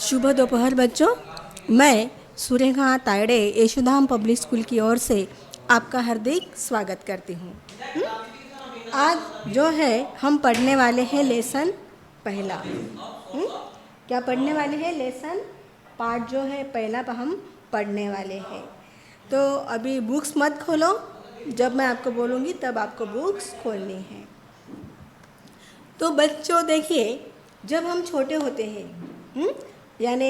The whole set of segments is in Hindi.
शुभ दोपहर बच्चों। मैं सुरेखा तायड़े यशोधाम पब्लिक स्कूल की ओर से आपका हार्दिक स्वागत करती हूँ। आज जो है हम पढ़ने वाले हैं लेसन पहला। क्या पढ़ने वाले हैं? लेसन पार्ट जो है पहला हम पढ़ने वाले हैं। तो अभी बुक्स मत खोलो, जब मैं आपको बोलूँगी तब आपको बुक्स खोलनी है। तो बच्चों देखिए, जब हम छोटे होते हैं यानी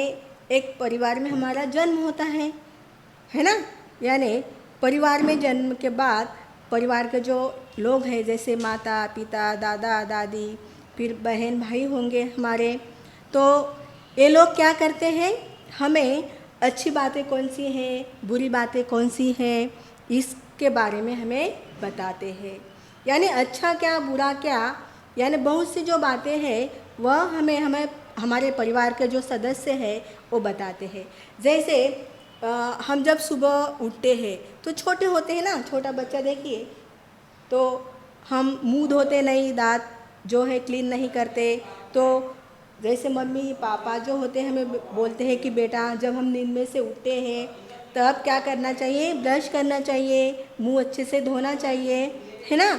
एक परिवार में हमारा जन्म होता है ना। यानी परिवार में जन्म के बाद परिवार के जो लोग हैं जैसे माता पिता दादा दादी फिर बहन भाई होंगे हमारे, तो ये लोग क्या करते हैं, हमें अच्छी बातें कौन सी हैं बुरी बातें कौन सी हैं इसके बारे में हमें बताते हैं। यानी अच्छा क्या बुरा क्या, यानी बहुत सी जो बातें हैं वह हमें हमारे परिवार के जो सदस्य हैं वो बताते हैं। जैसे हम जब सुबह उठते हैं तो छोटे होते हैं ना, छोटा बच्चा देखिए, तो हम मुंह धोते नहीं, दांत जो है क्लीन नहीं करते। तो जैसे मम्मी पापा जो होते हैं हमें बोलते हैं कि बेटा जब हम नींद में से उठते हैं तब क्या करना चाहिए, ब्रश करना चाहिए, मुंह अच्छे से धोना चाहिए, है ना।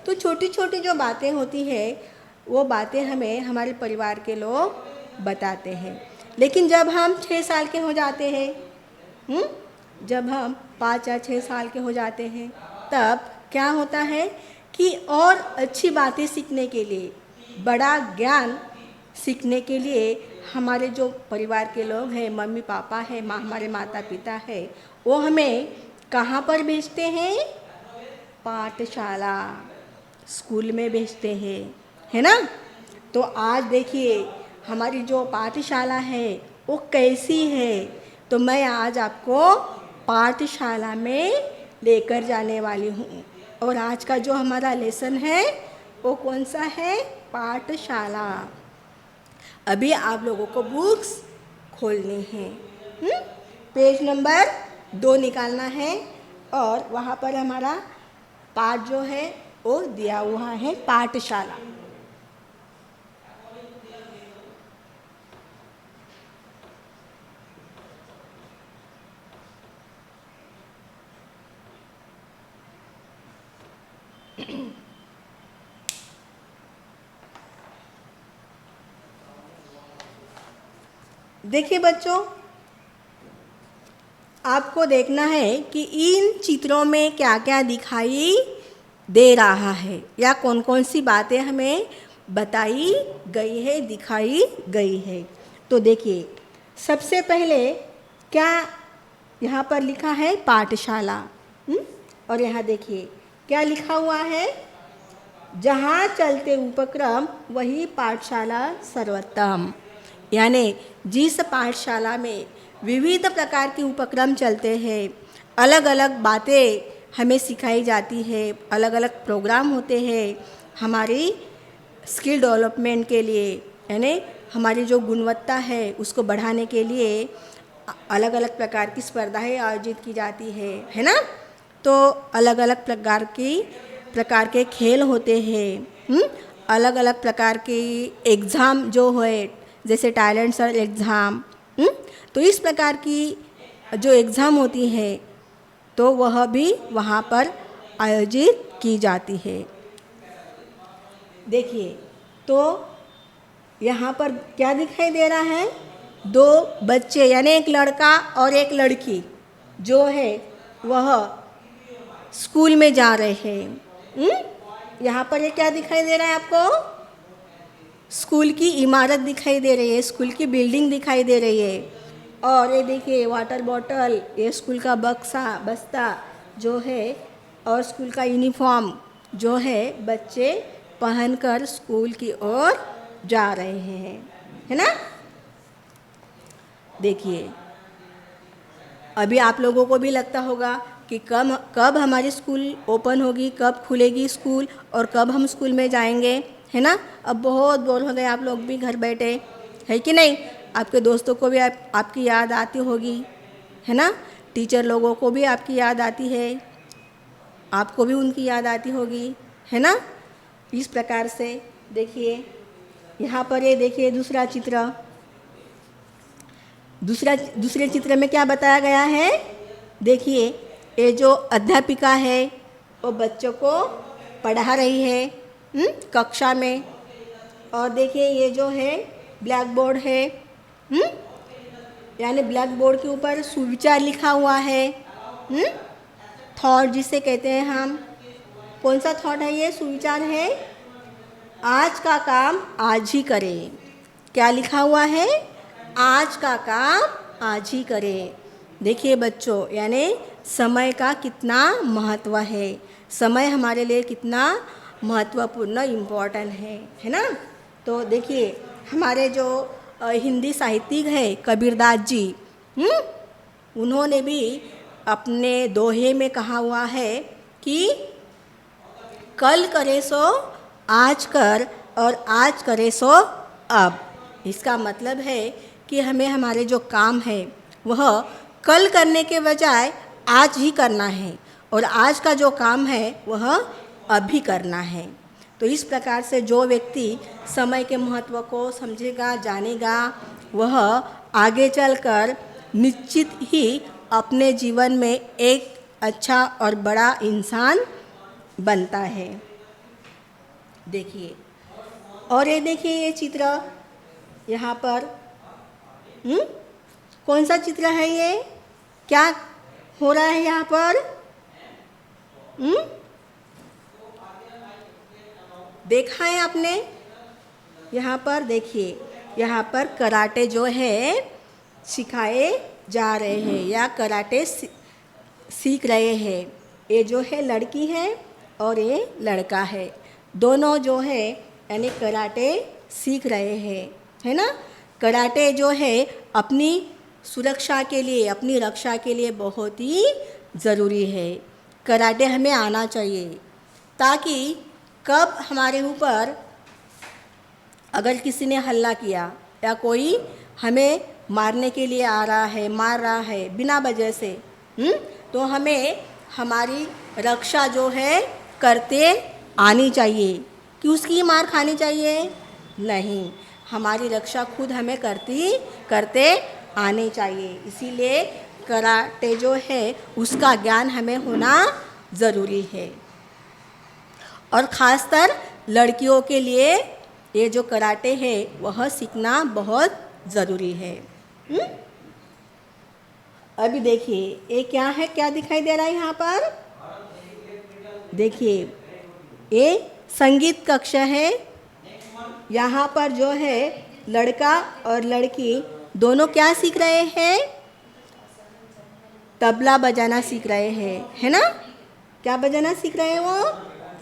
तो छोटी छोटी जो बातें होती है वो बातें हमें हमारे परिवार के लोग बताते हैं। लेकिन जब हम 6 साल के हो जाते हैं, जब हम 5 या 6 साल के हो जाते हैं तब क्या होता है कि और अच्छी बातें सीखने के लिए, बड़ा ज्ञान सीखने के लिए हमारे जो परिवार के लोग हैं, मम्मी पापा हैं, हमारे माता पिता हैं, वो हमें कहाँ पर भेजते हैं? पाठशाला, स्कूल में भेजते हैं, है ना। तो आज देखिए हमारी जो पाठशाला है वो कैसी है, तो मैं आज आपको पाठशाला में लेकर जाने वाली हूँ। और आज का जो हमारा लेसन है वो कौन सा है? पाठशाला। अभी आप लोगों को बुक्स खोलनी है, पेज नंबर 2 निकालना है और वहाँ पर हमारा पाठ जो है वो दिया हुआ है, पाठशाला। देखिए बच्चों, आपको देखना है कि इन चित्रों में क्या क्या दिखाई दे रहा है या कौन कौन सी बातें हमें बताई गई है, दिखाई गई है। तो देखिए सबसे पहले क्या यहाँ पर लिखा है? पाठशाला। और यहाँ देखिए क्या लिखा हुआ है? जहाँ चलते उपक्रम वही पाठशाला सर्वोत्तम। यानी जिस पाठशाला में विविध प्रकार के उपक्रम चलते हैं, अलग अलग बातें हमें सिखाई जाती है, अलग अलग प्रोग्राम होते हैं हमारी स्किल डेवलपमेंट के लिए, यानी हमारी जो गुणवत्ता है उसको बढ़ाने के लिए अलग अलग प्रकार की स्पर्धाएं आयोजित की जाती है ना। तो अलग अलग प्रकार के खेल होते हैं, अलग अलग प्रकार की एग्ज़ाम जो है जैसे टैलेंट सर्च एग्ज़ाम, तो इस प्रकार की जो एग्ज़ाम होती है तो वह भी वहाँ पर आयोजित की जाती है। देखिए तो यहाँ पर क्या दिखाई दे रहा है? 2 बच्चे यानी एक लड़का और एक लड़की जो है वह स्कूल में जा रहे हैं। यहाँ पर ये क्या दिखाई दे रहा है आपको? स्कूल की इमारत दिखाई दे रही है, स्कूल की बिल्डिंग दिखाई दे रही है। और ये देखिए वाटर बॉटल, ये स्कूल का बस्ता जो है और स्कूल का यूनिफॉर्म जो है बच्चे पहनकर स्कूल की ओर जा रहे हैं, है ना। देखिए अभी आप लोगों को भी लगता होगा कि कब हमारी स्कूल ओपन होगी, कब खुलेगी स्कूल और कब हम स्कूल में जाएंगे, है ना। अब बहुत बोर हो गए आप लोग भी घर बैठे, है कि नहीं। आपके दोस्तों को भी आपकी याद आती होगी, है ना। टीचर लोगों को भी आपकी याद आती है, आपको भी उनकी याद आती होगी, है ना। इस प्रकार से देखिए यहाँ पर ये देखिए दूसरा चित्र, दूसरे चित्र में क्या बताया गया है? देखिए, ये जो अध्यापिका है वो बच्चों को पढ़ा रही है कक्षा में। और देखिए ये जो है ब्लैक बोर्ड है, यानी ब्लैक बोर्ड के ऊपर सुविचार लिखा हुआ है, थॉट जिसे कहते हैं हम। कौन सा थॉट है ये? सुविचार है, आज का काम आज ही करें। क्या लिखा हुआ है? आज का काम आज ही करें। देखिए बच्चों, यानी समय का कितना महत्व है, समय हमारे लिए कितना महत्वपूर्ण इम्पोर्टेंट है ना। तो देखिए हमारे जो हिंदी साहित्यिक है कबीरदास जी, उन्होंने भी अपने दोहे में कहा हुआ है कि कल करे सो आज कर और आज करे सो अब। इसका मतलब है कि हमें हमारे जो काम है वह कल करने के बजाय आज ही करना है, और आज का जो काम है वह अभी करना है। तो इस प्रकार से जो व्यक्ति समय के महत्व को समझेगा, जानेगा, वह आगे चलकर निश्चित ही अपने जीवन में एक अच्छा और बड़ा इंसान बनता है। देखिए, और ये देखिए ये चित्र यहाँ पर, कौन सा चित्र है ये? क्या हो रहा है यहाँ पर? देखा है आपने? यहाँ पर देखिए, यहाँ पर कराटे जो है सिखाए जा रहे हैं या कराटे सीख रहे हैं। ये जो है लड़की है और ये लड़का है, दोनों जो है यानी कराटे सीख रहे हैं, है ना। कराटे जो है अपनी सुरक्षा के लिए, अपनी रक्षा के लिए बहुत ही ज़रूरी है। कराटे हमें आना चाहिए ताकि कब हमारे ऊपर अगर किसी ने हल्ला किया या कोई हमें मारने के लिए आ रहा है, मार रहा है बिना वजह से, तो हमें हमारी रक्षा जो है करते आनी चाहिए कि उसकी मार खानी चाहिए नहीं, हमारी रक्षा खुद हमें करते आनी चाहिए। इसीलिए कराटे जो है उसका ज्ञान हमें होना ज़रूरी है, और ख़ासकर लड़कियों के लिए ये जो कराटे है वह सीखना बहुत ज़रूरी है। अभी देखिए ये क्या है, क्या दिखाई दे रहा है यहाँ पर? देखिए ये संगीत कक्षा है। यहाँ पर जो है लड़का और लड़की दोनों क्या सीख रहे हैं? तबला बजाना सीख रहे हैं, है ना। क्या बजाना सीख रहे हैं वो?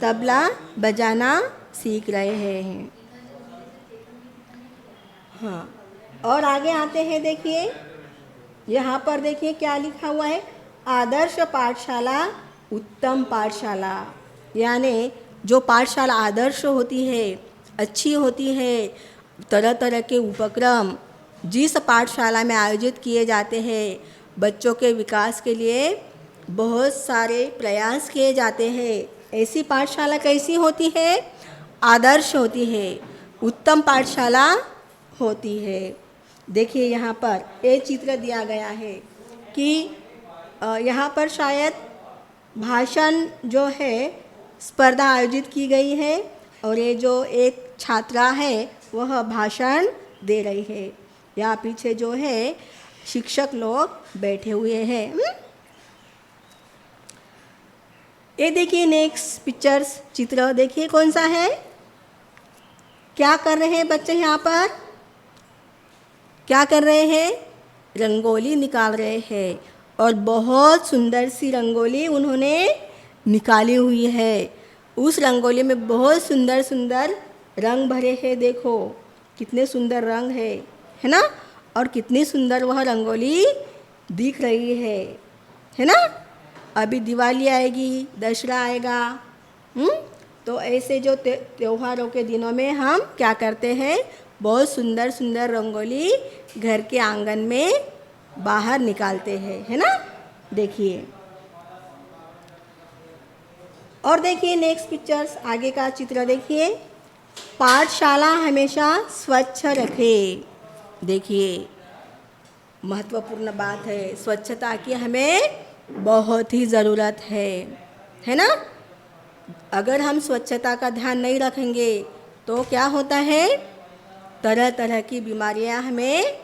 तबला बजाना सीख रहे हैं। हाँ, और आगे आते हैं। देखिए यहाँ पर देखिए क्या लिखा हुआ है, आदर्श पाठशाला उत्तम पाठशाला। यानी जो पाठशाला आदर्श होती है, अच्छी होती है, तरह तरह के उपक्रम जिस पाठशाला में आयोजित किए जाते हैं, बच्चों के विकास के लिए बहुत सारे प्रयास किए जाते हैं, ऐसी पाठशाला कैसी होती है? आदर्श होती है, उत्तम पाठशाला होती है। देखिए यहाँ पर एक चित्र दिया गया है कि यहाँ पर शायद भाषण जो है स्पर्धा आयोजित की गई है, और ये जो एक छात्रा है वह भाषण दे रही है। यहाँ पीछे जो है शिक्षक लोग बैठे हुए हैं। ये देखिए नेक्स्ट पिक्चर्स, चित्र देखिए कौन सा है? क्या कर रहे हैं बच्चे यहाँ पर? क्या कर रहे हैं? रंगोली निकाल रहे हैं, और बहुत सुंदर सी रंगोली उन्होंने निकाली हुई है। उस रंगोली में बहुत सुंदर सुंदर रंग भरे हैं। देखो कितने सुंदर रंग है ना, और कितनी सुंदर वह रंगोली दिख रही है ना। अभी दिवाली आएगी, दशहरा आएगा, तो ऐसे जो त्योहारों के दिनों में हम क्या करते हैं, बहुत सुंदर सुंदर रंगोली घर के आंगन में बाहर निकालते हैं, है ना। देखिए, और देखिए नेक्स्ट पिक्चर्स, आगे का चित्र देखिए, पाठशाला हमेशा स्वच्छ रखें। देखिए महत्वपूर्ण बात है। स्वच्छता की हमें बहुत ही ज़रूरत है ना। अगर हम स्वच्छता का ध्यान नहीं रखेंगे तो क्या होता है, तरह तरह की बीमारियां हमें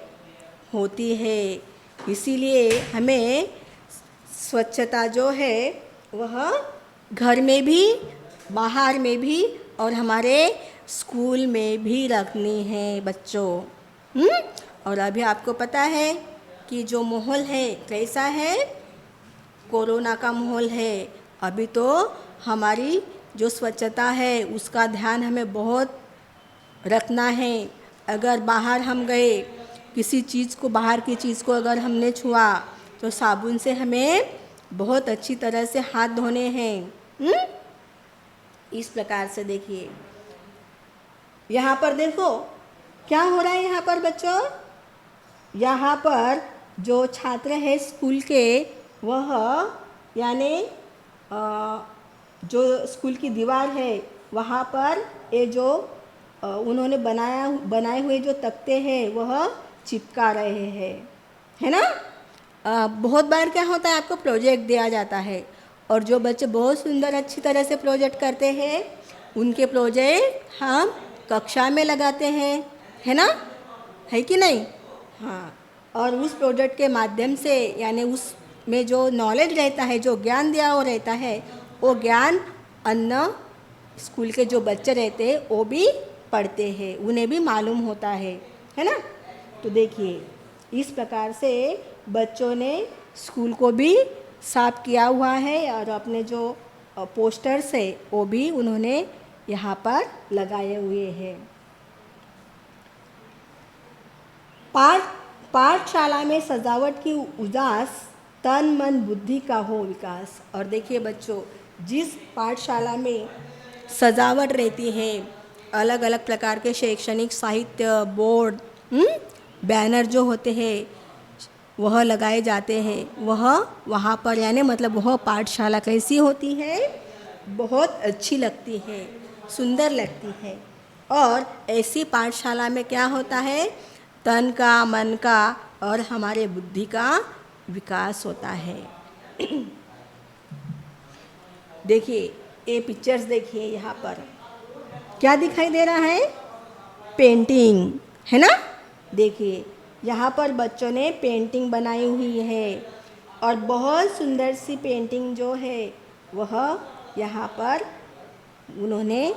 होती है। इसीलिए हमें स्वच्छता जो है वह घर में भी, बाहर में भी और हमारे स्कूल में भी रखनी है बच्चों। और अभी आपको पता है कि जो माहौल है कैसा है, कोरोना का माहौल है। अभी तो हमारी जो स्वच्छता है उसका ध्यान हमें बहुत रखना है। अगर बाहर हम गए, किसी चीज़ को, बाहर की चीज़ को अगर हमने छुआ तो साबुन से हमें बहुत अच्छी तरह से हाथ धोने हैं। इस प्रकार से देखिए, यहाँ पर देखो क्या हो रहा है। यहाँ पर बच्चों, यहाँ पर जो छात्र है स्कूल के, वह यानी जो स्कूल की दीवार है वहाँ पर ये जो उन्होंने बनाए हुए जो तख्ते हैं वह चिपका रहे हैं, है ना। बहुत बार क्या होता है, आपको प्रोजेक्ट दिया जाता है और जो बच्चे बहुत सुंदर अच्छी तरह से प्रोजेक्ट करते हैं उनके प्रोजेक्ट हम कक्षा में लगाते हैं, है ना, है कि नहीं। हाँ, और उस प्रोजेक्ट के माध्यम से यानी उसमें जो नॉलेज रहता है, जो ज्ञान दिया हुआ रहता है, वो ज्ञान अन्य स्कूल के जो बच्चे रहते हैं वो भी पढ़ते हैं, उन्हें भी मालूम होता है ना। तो देखिए, इस प्रकार से बच्चों ने स्कूल को भी साफ किया हुआ है और अपने जो पोस्टर्स है वो भी उन्होंने यहाँ पर लगाए हुए हैं। पाठशाला में सजावट की उदास, तन मन बुद्धि का हो विकास। और देखिए बच्चों, जिस पाठशाला में सजावट रहती है, अलग अलग प्रकार के शैक्षणिक साहित्य, बोर्ड, बैनर जो होते हैं वह लगाए जाते हैं, वह वहाँ पर यानी मतलब वह पाठशाला कैसी होती है, बहुत अच्छी लगती है, सुंदर लगती है। और ऐसी पाठशाला में क्या होता है, तन का, मन का और हमारे बुद्धि का विकास होता है। देखिए ये पिक्चर्स देखिए, यहाँ पर क्या दिखाई दे रहा है, पेंटिंग, है ना। देखिए यहाँ पर बच्चों ने पेंटिंग बनाई हुई है और बहुत सुंदर सी पेंटिंग जो है वह यहाँ पर उन्होंने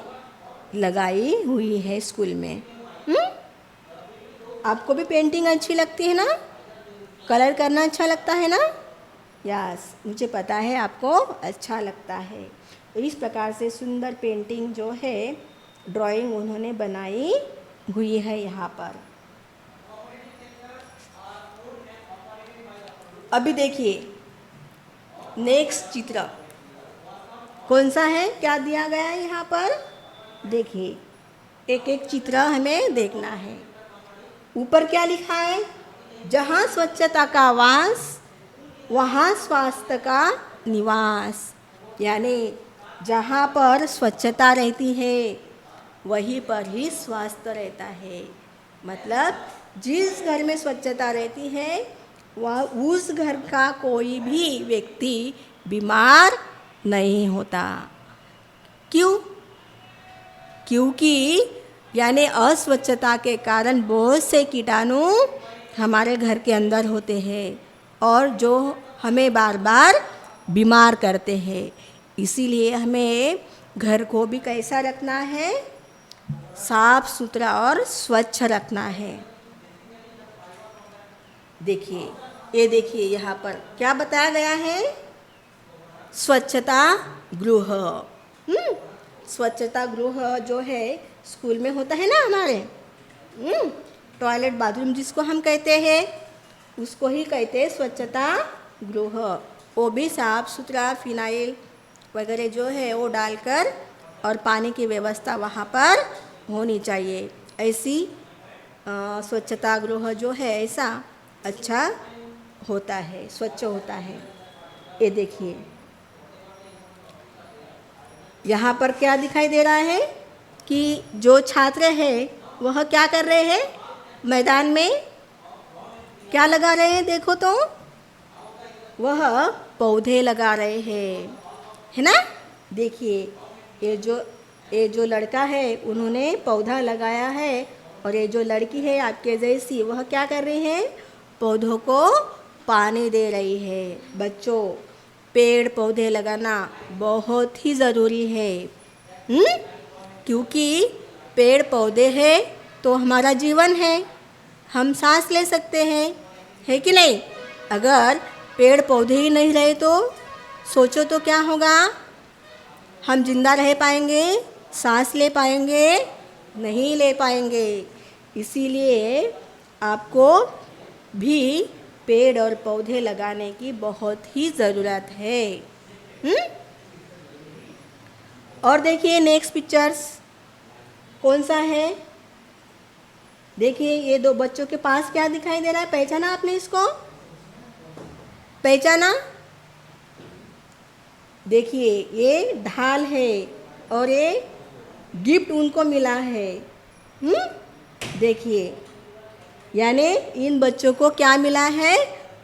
लगाई हुई है स्कूल में। आपको भी पेंटिंग अच्छी लगती है ना, कलर करना अच्छा लगता है ना। यस, मुझे पता है आपको अच्छा लगता है। तो इस प्रकार से सुंदर पेंटिंग जो है, ड्राइंग उन्होंने बनाई हुई है यहाँ पर। अभी देखिए नेक्स्ट चित्र कौन सा है, क्या दिया गया है यहाँ पर। देखिए एक एक चित्र हमें देखना है। ऊपर क्या लिखा है, जहाँ स्वच्छता का वास वहाँ स्वास्थ्य का निवास। यानी जहाँ पर स्वच्छता रहती है वहीं पर ही स्वास्थ्य रहता है। मतलब जिस घर में स्वच्छता रहती है वह उस घर का कोई भी व्यक्ति बीमार नहीं होता। क्यों? क्योंकि यानी अस्वच्छता के कारण बहुत से कीटाणु हमारे घर के अंदर होते हैं और जो हमें बार बार बीमार करते हैं। इसीलिए हमें घर को भी कैसा रखना है, साफ सुथरा और स्वच्छ रखना है। देखिए ये देखिए यहाँ पर क्या बताया गया है, स्वच्छता गृह। स्वच्छता गृह जो है स्कूल में होता है ना हमारे, टॉयलेट बाथरूम जिसको हम कहते हैं उसको ही कहते हैं स्वच्छता गृह। वो भी साफ सुथरा फिनाइल वगैरह जो है वो डालकर और पानी की व्यवस्था वहाँ पर होनी चाहिए। ऐसी स्वच्छता गृह जो है ऐसा अच्छा होता है, स्वच्छ होता है। ये देखिए यहाँ पर क्या दिखाई दे रहा है कि जो छात्र है वह क्या कर रहे हैं, मैदान में क्या लगा रहे हैं देखो तो, वह पौधे लगा रहे हैं, है ना। देखिए ये जो लड़का है उन्होंने पौधा लगाया है, और ये जो लड़की है आपके जैसी वह क्या कर रही है, पौधों को पानी दे रही है। बच्चों, पेड़ पौधे लगाना बहुत ही ज़रूरी है, क्योंकि पेड़ पौधे हैं तो हमारा जीवन है, हम सांस ले सकते हैं, है कि नहीं। अगर पेड़ पौधे ही नहीं रहे तो सोचो तो क्या होगा, हम जिंदा रह पाएंगे, सांस ले पाएंगे, नहीं ले पाएंगे। इसीलिए आपको भी पेड़ और पौधे लगाने की बहुत ही ज़रूरत है। और देखिए नेक्स्ट पिक्चर्स कौन सा है। देखिए ये दो बच्चों के पास क्या दिखाई दे रहा है, पहचाना आपने इसको, पहचाना। देखिए ये ढाल है और ये गिफ्ट उनको मिला है। देखिए यानी इन बच्चों को क्या मिला है,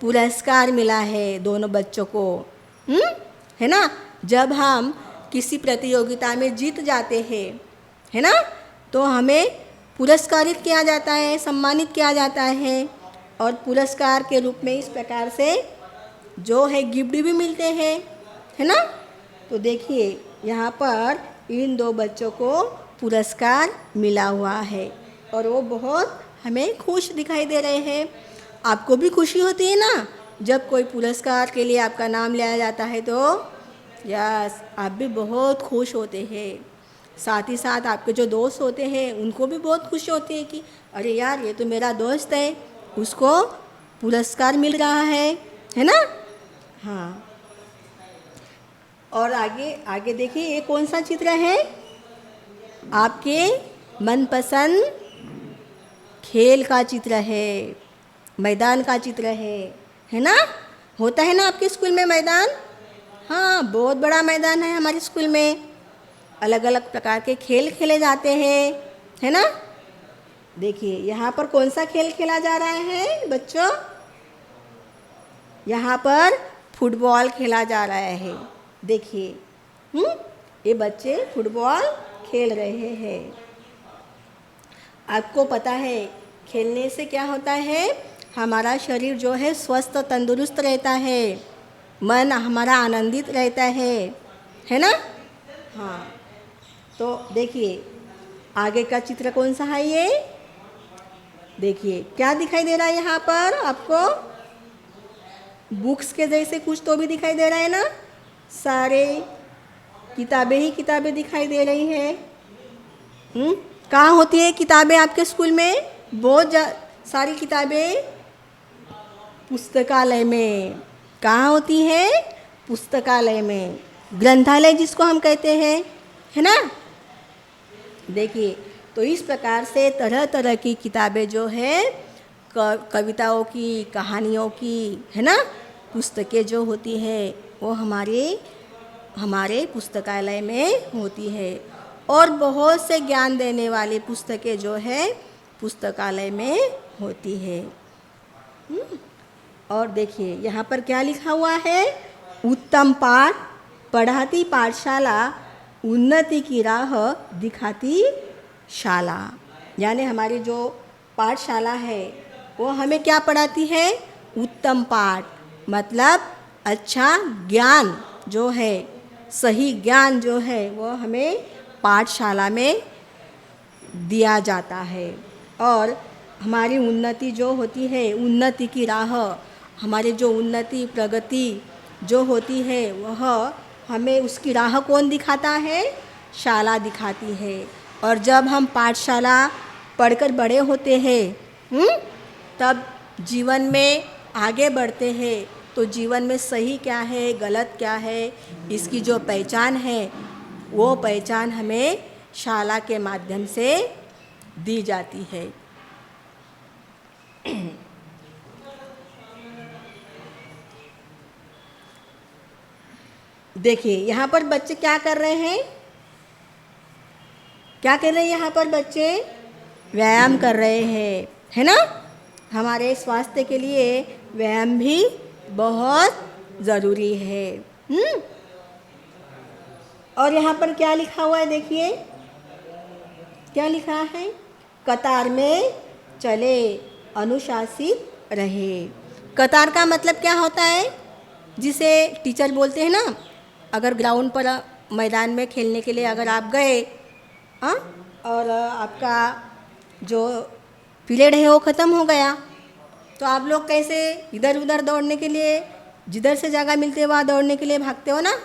पुरस्कार मिला है दोनों बच्चों को, है ना। जब हम किसी प्रतियोगिता में जीत जाते हैं, है ना, तो हमें पुरस्कारित किया जाता है, सम्मानित किया जाता है, और पुरस्कार के रूप में इस प्रकार से जो है गिफ्ट भी मिलते हैं, है ना। तो देखिए यहाँ पर इन दो बच्चों को पुरस्कार मिला हुआ है और वो बहुत हमें खुश दिखाई दे रहे हैं। आपको भी खुशी होती है ना जब कोई पुरस्कार के लिए आपका नाम लिया जाता है, तो यस आप भी बहुत खुश होते हैं। साथ ही साथ आपके जो दोस्त होते हैं उनको भी बहुत खुशी होती है कि अरे यार ये तो मेरा दोस्त है, उसको पुरस्कार मिल रहा है ना। हाँ, और आगे आगे देखिए ये कौन सा चित्र है, आपके मनपसंद खेल का चित्र है, मैदान का चित्र है ना। होता है ना आपके स्कूल में मैदान, हाँ बहुत बड़ा मैदान है हमारे स्कूल में, अलग अलग प्रकार के खेल खेले जाते हैं, है ना। देखिए यहाँ पर कौन सा खेल खेला जा रहा है बच्चों, यहाँ पर फुटबॉल खेला जा रहा है। देखिए ये बच्चे फुटबॉल खेल रहे हैं। आपको पता है खेलने से क्या होता है, हमारा शरीर जो है स्वस्थ तंदुरुस्त रहता है, मन हमारा आनंदित रहता है ना। हाँ, तो देखिए आगे का चित्र कौन सा है, ये देखिए क्या दिखाई दे रहा है यहाँ पर आपको, बुक्स के जैसे कुछ तो भी दिखाई दे रहा है ना, सारे किताबें ही किताबें दिखाई दे रही हैं। कहाँ होती है किताबें आपके स्कूल में, बहुत सारी किताबें पुस्तकालय में। कहाँ होती है, पुस्तकालय में, ग्रंथालय जिसको हम कहते हैं, है ना। देखिए तो इस प्रकार से तरह तरह की किताबें जो है कविताओं की, कहानियों की, है ना, पुस्तकें जो होती है वो हमारे पुस्तकालय में होती है, और बहुत से ज्ञान देने वाली पुस्तकें जो है पुस्तकालय में होती है। और देखिए यहाँ पर क्या लिखा हुआ है, उत्तम पाठ पढ़ाती पाठशाला, उन्नति की राह दिखाती शाला। यानी हमारी जो पाठशाला है वो हमें क्या पढ़ाती है, उत्तम पाठ, मतलब अच्छा ज्ञान जो है, सही ज्ञान जो है वो हमें पाठशाला में दिया जाता है। और हमारी उन्नति जो होती है, उन्नति की राह, हमारी जो उन्नति प्रगति जो होती है वह हमें उसकी राह कौन दिखाता है, शाला दिखाती है। और जब हम पाठशाला पढ़कर बड़े होते हैं तब जीवन में आगे बढ़ते हैं, तो जीवन में सही क्या है, गलत क्या है, इसकी जो पहचान है वो पहचान हमें शाला के माध्यम से दी जाती है। देखिए यहाँ पर बच्चे क्या कर रहे हैं, क्या कर रहे हैं यहाँ पर बच्चे, व्यायाम कर रहे हैं, है ना। हमारे स्वास्थ्य के लिए व्यायाम भी बहुत ज़रूरी है। और यहाँ पर क्या लिखा हुआ है, देखिए क्या लिखा है, कतार में चले, अनुशासित रहे। कतार का मतलब क्या होता है, जिसे टीचर बोलते हैं ना, अगर ग्राउंड पर मैदान में खेलने के लिए अगर आप गए, हाँ, और आपका जो पीरियड है वो ख़त्म हो गया, तो आप लोग कैसे इधर उधर दौड़ने के लिए, जिधर से जगह मिलती है वहाँ दौड़ने के लिए भागते हो ना,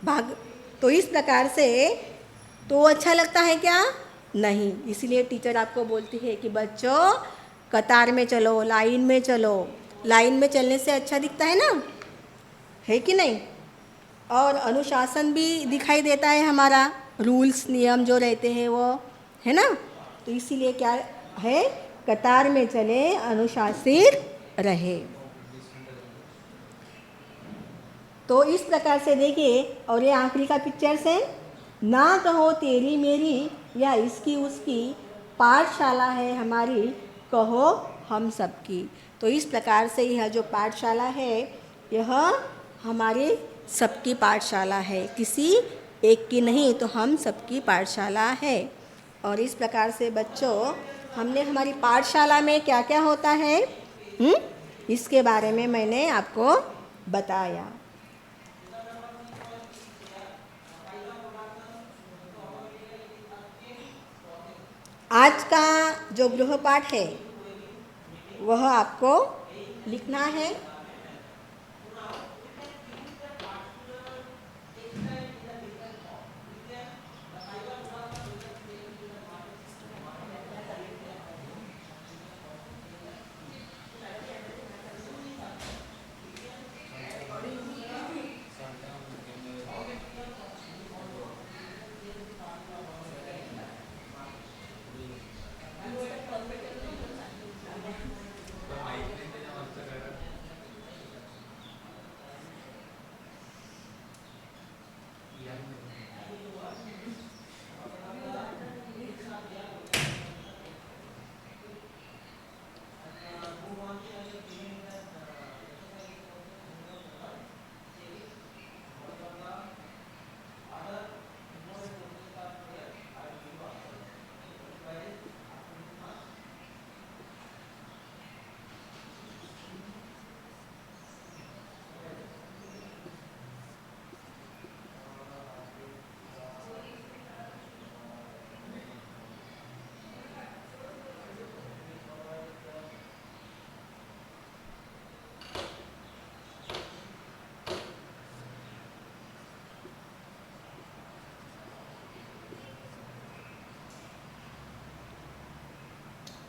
भाग। तो इस प्रकार से तो अच्छा लगता है क्या, नहीं। इसलिए टीचर आपको बोलती है कि बच्चों कतार में चलो, लाइन में चलो। लाइन में चलने से अच्छा दिखता है ना, है कि नहीं। और अनुशासन भी दिखाई देता है, हमारा रूल्स नियम जो रहते हैं वो, है ना। तो इसीलिए क्या है, कतार में चले, अनुशासित रहे। तो इस प्रकार से देखिए, और ये आखिरी का पिक्चर्स है, ना कहो तेरी मेरी या इसकी उसकी, पाठशाला है हमारी, कहो हम सबकी। तो इस प्रकार से यह जो पाठशाला है, यह हमारी सबकी पाठशाला है, किसी एक की नहीं, तो हम सबकी पाठशाला है। और इस प्रकार से बच्चों, हमने हमारी पाठशाला में क्या क्या होता है, इसके बारे में मैंने आपको बताया। आज का जो गृहपाठ है वह आपको लिखना है।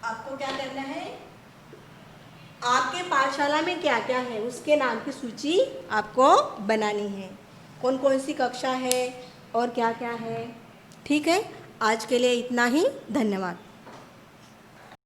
आपको क्या करना है, आपके पाठशाला में क्या क्या है उसके नाम की सूची आपको बनानी है, कौन कौन सी कक्षा है और क्या क्या है। ठीक है, आज के लिए इतना ही, धन्यवाद।